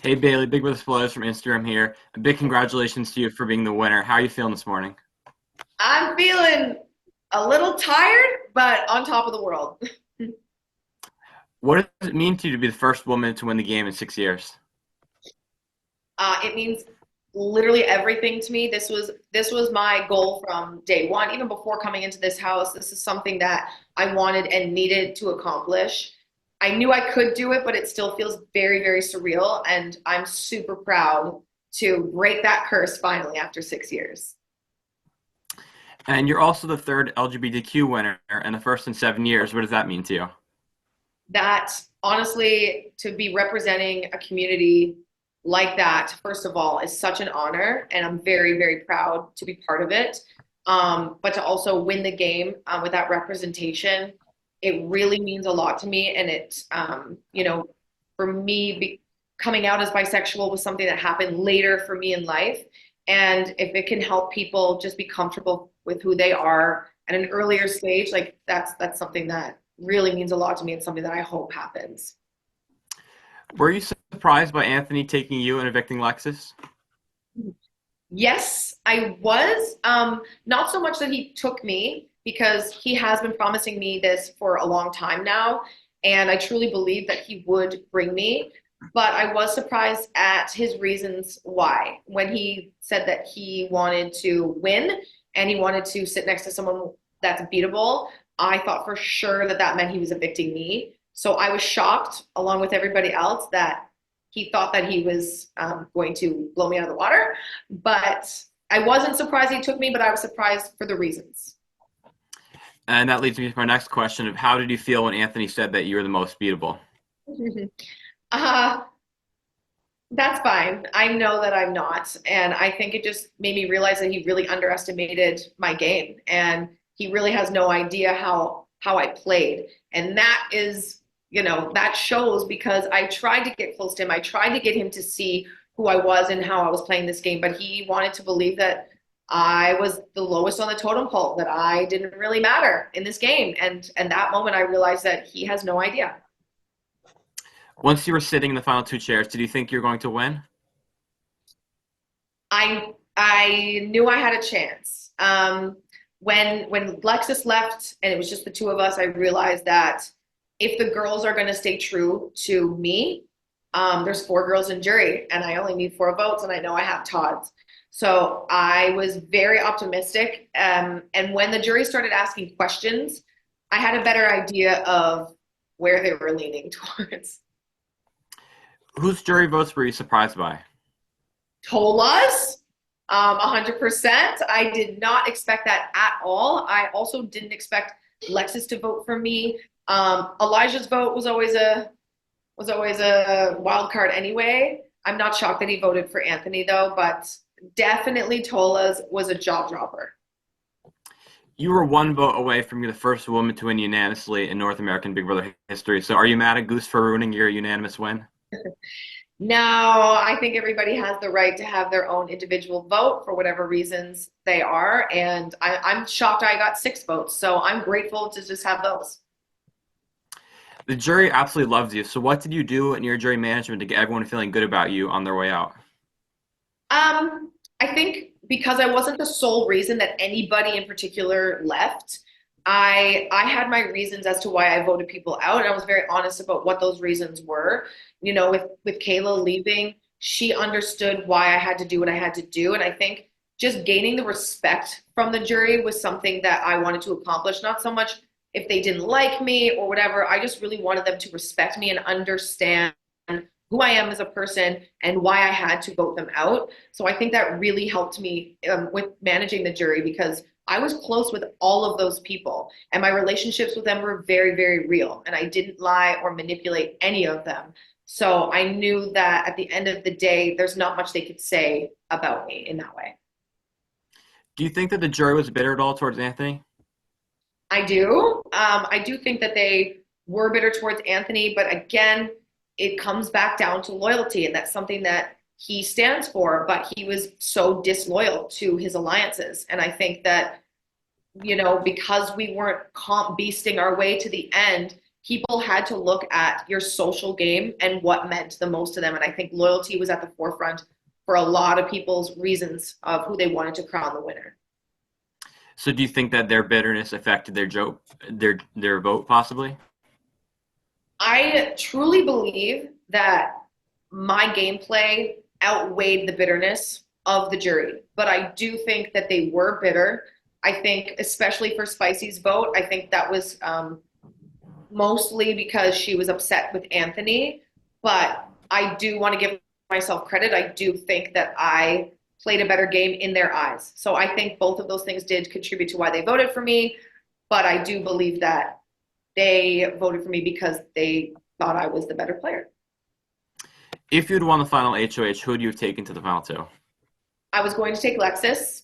Hey Bailey, Big Brother Spoilers from Instagram here. A big congratulations to you for being the winner. How are you feeling this morning? I'm feeling a little tired, but on top of the world. What does it mean to you to be the first woman to win the game in 6 years? It means literally everything to me. This was my goal from day one, even before coming into this house. This is something that I wanted and needed to accomplish. I knew I could do it, but it still feels very, very surreal, and I'm super proud to break that curse finally after 6 years. And you're also the third LGBTQ winner and the first in 7 years. What does that mean to you? That honestly, to be representing a community like that, first of all, is such an honor, and I'm very, very proud to be part of it. But to also win the game with that representation, it really means a lot to me. And for me, coming out as bisexual was something that happened later for me in life. And if it can help people just be comfortable with who they are at an earlier stage, like that's something that really means a lot to me. It's something that I hope happens. Were you surprised by Anthony taking you and evicting Lexus? Yes, I was. Not so much that he took me because he has been promising me this for a long time now, and I truly believe that he would bring me. But I was surprised at his reasons why. When he said that he wanted to win and he wanted to sit next to someone that's beatable, I thought for sure that that meant he was evicting me. So I was shocked, along with everybody else, that he thought that he was going to blow me out of the water. But I wasn't surprised he took me, but I was surprised for the reasons. And that leads me to my next question of how did you feel when Anthony said that you were the most beatable? uh, that's fine. I know that I'm not. And I think it just made me realize that he really underestimated my game. And he really has no idea how I played. And that is, that shows because I tried to get close to him. I tried to get him to see who I was and how I was playing this game, but he wanted to believe that I was the lowest on the totem pole, that I didn't really matter in this game. And that moment I realized that he has no idea. Once you were sitting in the final two chairs, did you think you were going to win? I knew I had a chance. When Lexus left and it was just the two of us, I realized that if the girls are going to stay true to me, there's four girls in jury, and I only need four votes, and I know I have Todd's. So I was very optimistic. And when the jury started asking questions, I had a better idea of where they were leaning towards. Whose jury votes were you surprised by? Tola's, 100%. I did not expect that at all. I also didn't expect Lexus to vote for me. Elijah's vote was always a wild card anyway. I'm not shocked that he voted for Anthony though, but definitely Tola's was a jaw dropper. You were one vote away from being the first woman to win unanimously in North American Big Brother history. So are you mad at Goose for ruining your unanimous win? No, I think everybody has the right to have their own individual vote for whatever reasons they are. And I'm shocked I got six votes. So I'm grateful to just have those. The jury absolutely loves you. So what did you do in your jury management to get everyone feeling good about you on their way out? I think because I wasn't the sole reason that anybody in particular left, I had my reasons as to why I voted people out, and I was very honest about what those reasons were. With Kayla leaving, she understood why I had to do what I had to do, and I think just gaining the respect from the jury was something that I wanted to accomplish. Not so much if they didn't like me or whatever. I just really wanted them to respect me and understand who I am as a person and why I had to vote them out. So I think that really helped me with managing the jury because I was close with all of those people and my relationships with them were very, very real. And I didn't lie or manipulate any of them. So I knew that at the end of the day, there's not much they could say about me in that way. Do you think that the jury was bitter at all towards Anthony? I do. I do think that they were bitter towards Anthony, but again, it comes back down to loyalty, and that's something that he stands for. But he was so disloyal to his alliances, and I think that because we weren't comp beasting our way to the end, people had to look at your social game and what meant the most to them. And I think loyalty was at the forefront for a lot of people's reasons of who they wanted to crown the winner. So do you think that their bitterness affected their vote possibly? I truly believe that my gameplay outweighed the bitterness of the jury, but I do think that they were bitter. I think, especially for Spicy's vote, I think that was mostly because she was upset with Anthony. But I do want to give myself credit. I do think that I played a better game in their eyes. So I think both of those things did contribute to why they voted for me. But I do believe that they voted for me because they thought I was the better player. If you'd won the final HOH, who would you have taken to the final two? I was going to take Lexus.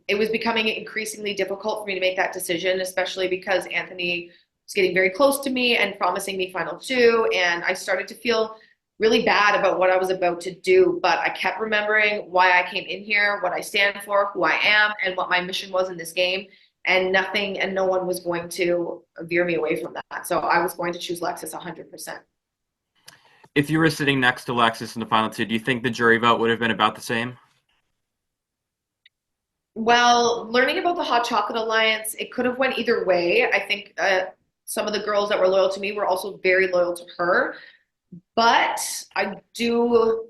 It was becoming increasingly difficult for me to make that decision, especially because Anthony was getting very close to me and promising me final two. And I started to feel really bad about what I was about to do. But I kept remembering why I came in here, what I stand for, who I am, and what my mission was in this game. And nothing and no one was going to veer me away from that. So I was going to choose Lexus 100%. If you were sitting next to Lexus in the final two, do you think the jury vote would have been about the same? Well, learning about the Hot Chocolate Alliance, it could have went either way. I think some of the girls that were loyal to me were also very loyal to her. But I do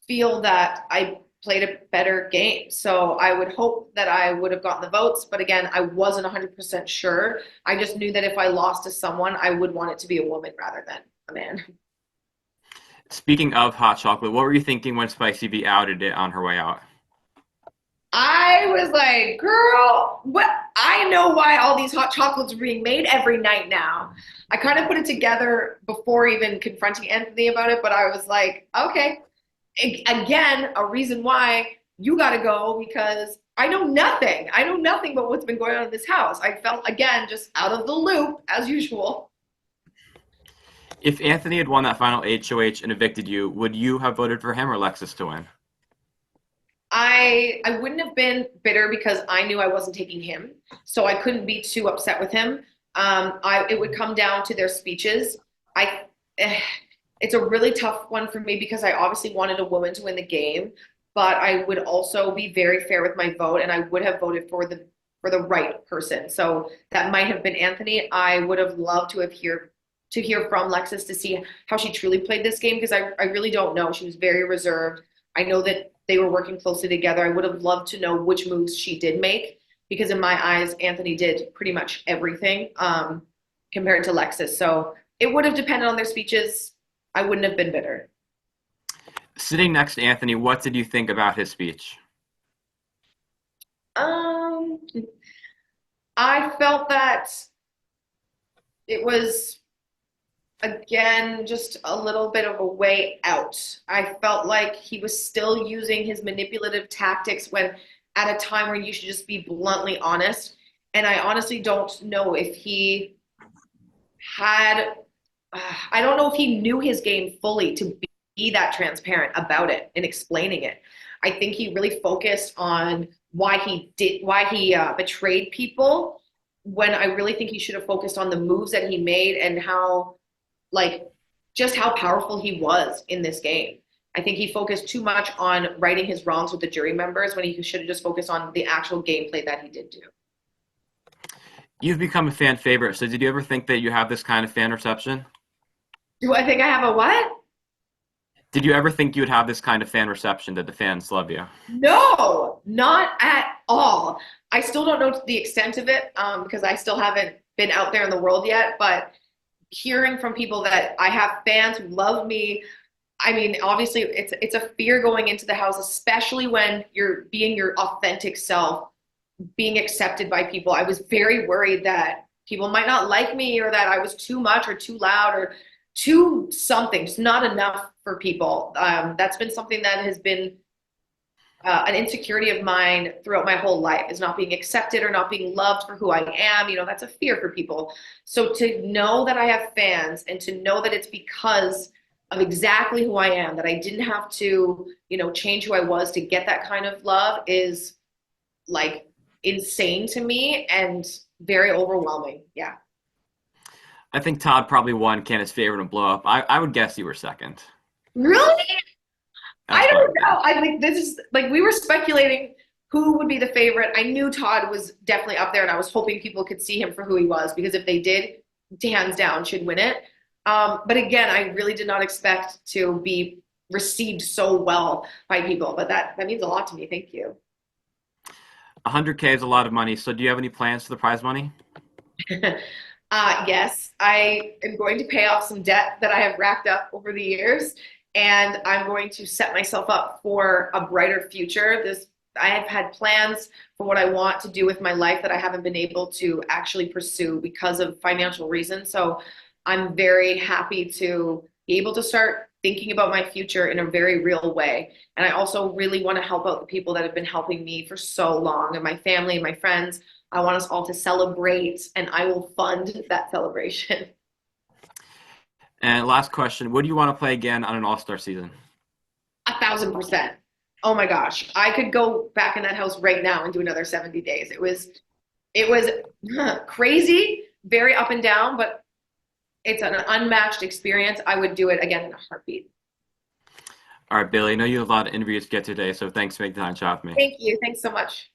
feel that I played a better game. So I would hope that I would have gotten the votes. But again, I wasn't 100% sure. I just knew that if I lost to someone, I would want it to be a woman rather than a man. Speaking of hot chocolate, what were you thinking when Spicy B outed it on her way out? I was like, girl, what? I know why all these hot chocolates are being made every night now. I kind of put it together before even confronting Anthony about it, but I was like, okay, again, a reason why you got to go because I know nothing. I know nothing but what's been going on in this house. I felt, again, just out of the loop as usual. If Anthony had won that final HOH and evicted you, would you have voted for him or Lexus to win? I wouldn't have been bitter because I knew I wasn't taking him, so I couldn't be too upset with him. It would come down to their speeches. I eh, it's a really tough one for me because I obviously wanted a woman to win the game, but I would also be very fair with my vote, and I would have voted for the right person. So that might have been Anthony. I would have loved to hear from Lexus to see how she truly played this game because I really don't know. She was very reserved. I know that they were working closely together. I would have loved to know which moves she did make because in my eyes, Anthony did pretty much everything compared to Lexus. So it would have depended on their speeches. I wouldn't have been bitter. Sitting next to Anthony, what did you think about his speech? Um, I felt that it was again just a little bit of a way out. I felt like he was still using his manipulative tactics when at a time where you should just be bluntly honest. And I honestly don't know if he had, I don't know if he knew his game fully to be that transparent about it and explaining it. I think he really focused on why he betrayed people when I really think he should have focused on the moves that he made and how like just how powerful he was in this game. I think he focused too much on righting his wrongs with the jury members when he should have just focused on the actual gameplay that he did do. You've become a fan favorite, so did you ever think that you have this kind of fan reception? Do I think I have a what? Did you ever think you would have this kind of fan reception that the fans love you? No, not at all. I still don't know the extent of it because I still haven't been out there in the world yet, but hearing from people that I have fans who love me. I mean, obviously it's a fear going into the house, especially when you're being your authentic self, being accepted by people. I was very worried that people might not like me or that I was too much or too loud or too something, just not enough for people. That's been something that has been an insecurity of mine throughout my whole life is not being accepted or not being loved for who I am. You know, that's a fear for people. So to know that I have fans and to know that it's because of exactly who I am, that I didn't have to, you know, change who I was to get that kind of love is like insane to me and very overwhelming. Yeah. I think Todd probably won Candace's favorite and blow up. I would guess you were second. Really? I That's what I don't would think. know. I think this is like we were speculating who would be the favorite. I knew Todd was definitely up there, and I was hoping people could see him for who he was because if they did, hands down, should win it. But again, I really did not expect to be received so well by people. But that means a lot to me. Thank you. 100K is a lot of money. So do you have any plans for the prize money? Yes, I am going to pay off some debt that I have racked up over the years, and I'm going to set myself up for a brighter future. I have had plans for what I want to do with my life that I haven't been able to actually pursue because of financial reasons. So I'm very happy to be able to start thinking about my future in a very real way. And I also really want to help out the people that have been helping me for so long and my family and my friends. I want us all to celebrate, and I will fund that celebration. And last question, would you want to play again on an all-star season? 1,000%. Oh my gosh. I could go back in that house right now and do another 70 days. It was crazy, very up and down, but it's an unmatched experience. I would do it again in a heartbeat. All right, Billy, I know you have a lot of interviews to get today, so thanks for making the time to chat with me. Thank you. Thanks so much.